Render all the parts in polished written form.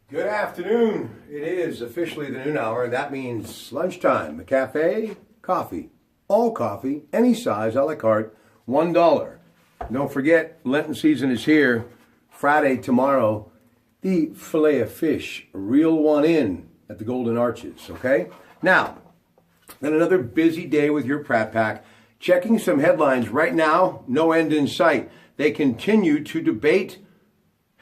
Good afternoon. It is officially the noon hour. That means lunchtime. A cafe, coffee, all coffee, any size, a la carte, $1. Don't forget, Lenten season is here. Friday, tomorrow, the filet of fish, reel one in at the Golden Arches, okay? Now, then another busy day with your Pratt Pack. Checking some headlines right now, no end in sight. They continue to debate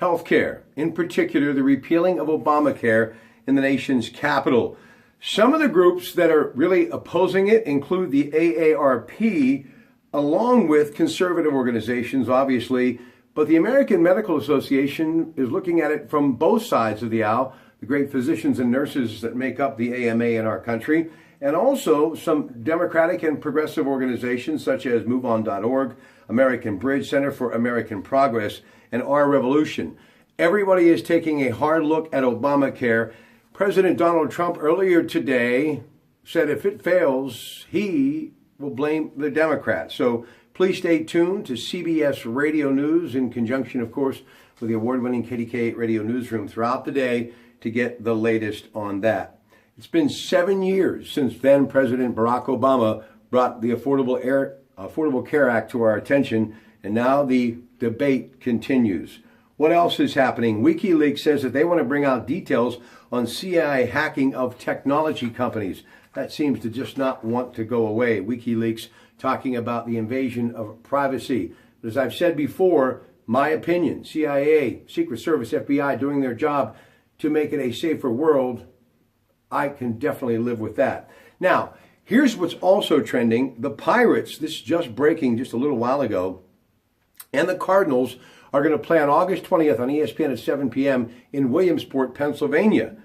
healthcare, in particular the repealing of Obamacare in the nation's capital. Some of the groups that are really opposing it include the AARP, along with conservative organizations, obviously, but the American Medical Association is looking at it from both sides of the aisle, the great physicians and nurses that make up the AMA in our country, and also some Democratic and progressive organizations such as MoveOn.org, American Bridge, Center for American Progress, and Our Revolution. Everybody is taking a hard look at Obamacare. President Donald Trump earlier today said if it fails, he will blame the Democrats. So please stay tuned to CBS Radio News in conjunction, of course, with the award-winning KDK Radio Newsroom throughout the day to get the latest on that. It's been 7 years since then President Barack Obama brought the Affordable Care Act to our attention, and now the debate continues. What else is happening? WikiLeaks says that they want to bring out details on CIA hacking of technology companies. That seems to just not want to go away. WikiLeaks talking about the invasion of privacy. As I've said before, my opinion, CIA, Secret Service, FBI doing their job to make it a safer world, I can definitely live with that. Now, here's what's also trending. The Pirates, this is just breaking just a little while ago, and the Cardinals are going to play on August 20th on ESPN at 7 p.m. in Williamsport, Pennsylvania,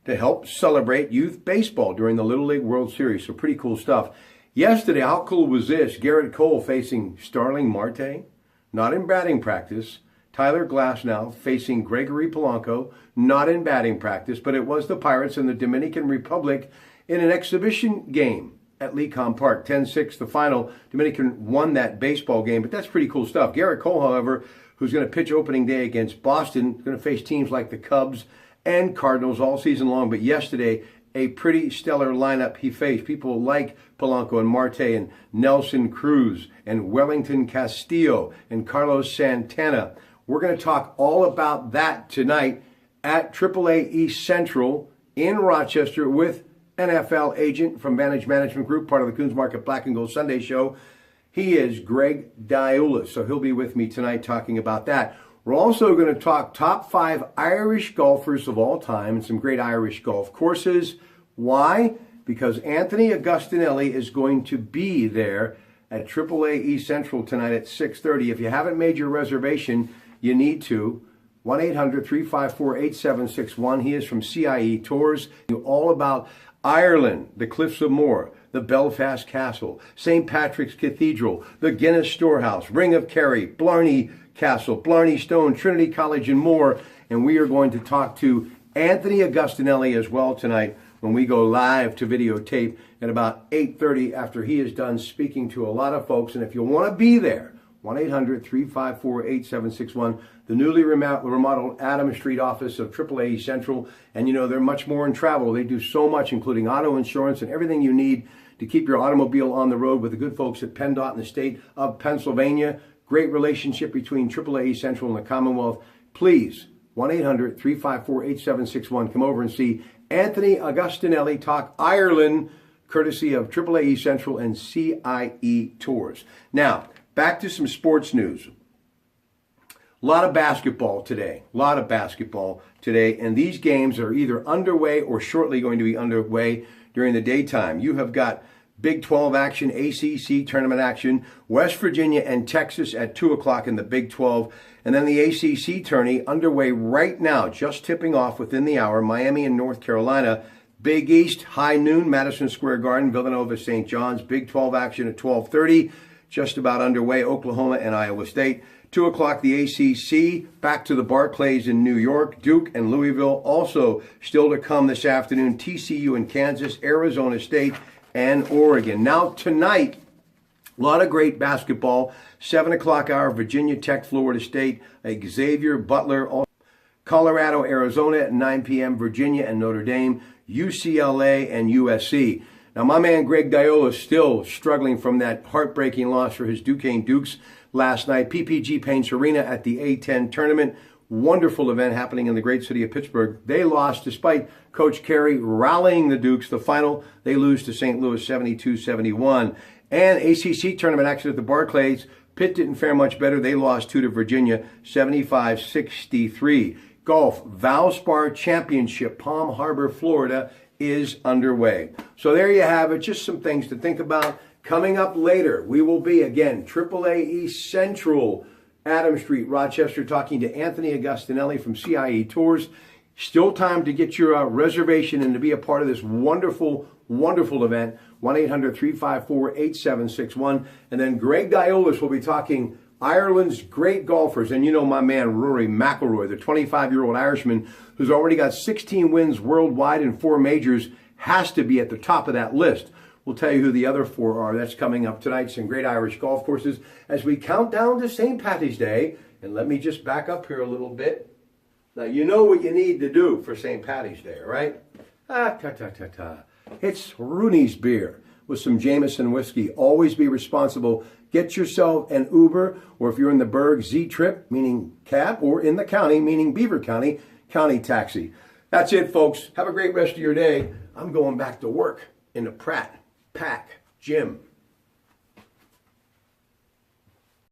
to help celebrate youth baseball during the Little League World Series. So pretty cool stuff. Yesterday, how cool was this? Garrett Cole facing Starling Marte, not in batting practice. Tyler Glasnow facing Gregory Polanco, not in batting practice, but it was the Pirates and the Dominican Republic in an exhibition game at Lecom Park. 10-6 the final. Dominican won that baseball game, but that's pretty cool stuff. Garrett Cole, however, who's going to pitch opening day against Boston, going to face teams like the Cubs and Cardinals all season long. But yesterday, a pretty stellar lineup he faced. People like Polanco and Marte and Nelson Cruz and Wellington Castillo and Carlos Santana. We're going to talk all about that tonight at AAA East Central in Rochester with NFL agent from Vantage Management Group, part of the Coons Market Black and Gold Sunday show. He is Greg Diulis, so he'll be with me tonight talking about that. We're also going to talk top 5 Irish golfers of all time and some great Irish golf courses. Why? Because Anthony Agostinelli is going to be there at AAA East Central tonight at 6:30. If you haven't made your reservation, you need to. 1-800-354-8761. He is from CIE Tours. All about Ireland, the Cliffs of Moher, the Belfast Castle, St. Patrick's Cathedral, the Guinness Storehouse, Ring of Kerry, Blarney Castle, Blarney Stone, Trinity College, and more. And we are going to talk to Anthony Agostinelli as well tonight when we go live to videotape at about 8:30 after he is done speaking to a lot of folks. And if you want to be there, 1-800-354-8761, the newly remodeled Adams Street office of AAA Central. And you know, they're much more in travel. They do so much, including auto insurance and everything you need to keep your automobile on the road with the good folks at PennDOT in the state of Pennsylvania. Great relationship between AAA Central and the Commonwealth. Please, 1-800-354-8761. Come over and see Anthony Agostinelli talk Ireland, courtesy of AAA Central and CIE Tours. Now, back to some sports news. A lot of basketball today. And these games are either underway or shortly going to be underway during the daytime. You have got Big 12 action, ACC tournament action, West Virginia and Texas at 2 o'clock in the Big 12. And then the ACC tourney underway right now, just tipping off within the hour, Miami and North Carolina. Big East, high noon, Madison Square Garden, Villanova, St. John's. Big 12 action at 12:30, just about underway, Oklahoma and Iowa State. 2 o'clock, the ACC, back to the Barclays in New York. Duke and Louisville also still to come this afternoon. TCU in Kansas, Arizona State, and Oregon. Now tonight, a lot of great basketball. 7 o'clock hour, Virginia Tech, Florida State. Xavier Butler. Colorado, Arizona at 9 p.m., Virginia and Notre Dame, UCLA and USC. Now, my man Greg Diola is still struggling from that heartbreaking loss for his Duquesne Dukes last night. PPG Paints Arena at the A10 tournament. Wonderful event happening in the great city of Pittsburgh. They lost despite Coach Carey rallying the Dukes. The final, they lose to St. Louis 72-71. And ACC tournament action at the Barclays. Pitt didn't fare much better. They lost 2 to Virginia 75-63. Golf Valspar Championship, Palm Harbor, Florida, is underway. So there you have it. Just some things to think about. Coming up later, we will be, again, AAA East Central, Adam Street, Rochester, talking to Anthony Agostinelli from CIE Tours. Still time to get your reservation and to be a part of this wonderful, wonderful event. 1-800-354-8761. And then Greg Diolis will be talking Ireland's great golfers. And you know my man Rory McIlroy, the 25-year-old Irishman who's already got 16 wins worldwide in 4 majors, has to be at the top of that list. We'll tell you who the other 4 are. That's coming up tonight. Some great Irish golf courses as we count down to St. Paddy's Day. And let me just back up here a little bit. Now, you know what you need to do for St. Paddy's Day, all right? It's Rooney's beer with some Jameson whiskey. Always be responsible. Get yourself an Uber, or if you're in the Berg, Z-Trip, meaning cab, or in the county, meaning Beaver County, county taxi. That's it, folks. Have a great rest of your day. I'm going back to work in the Pratte Pack Gym.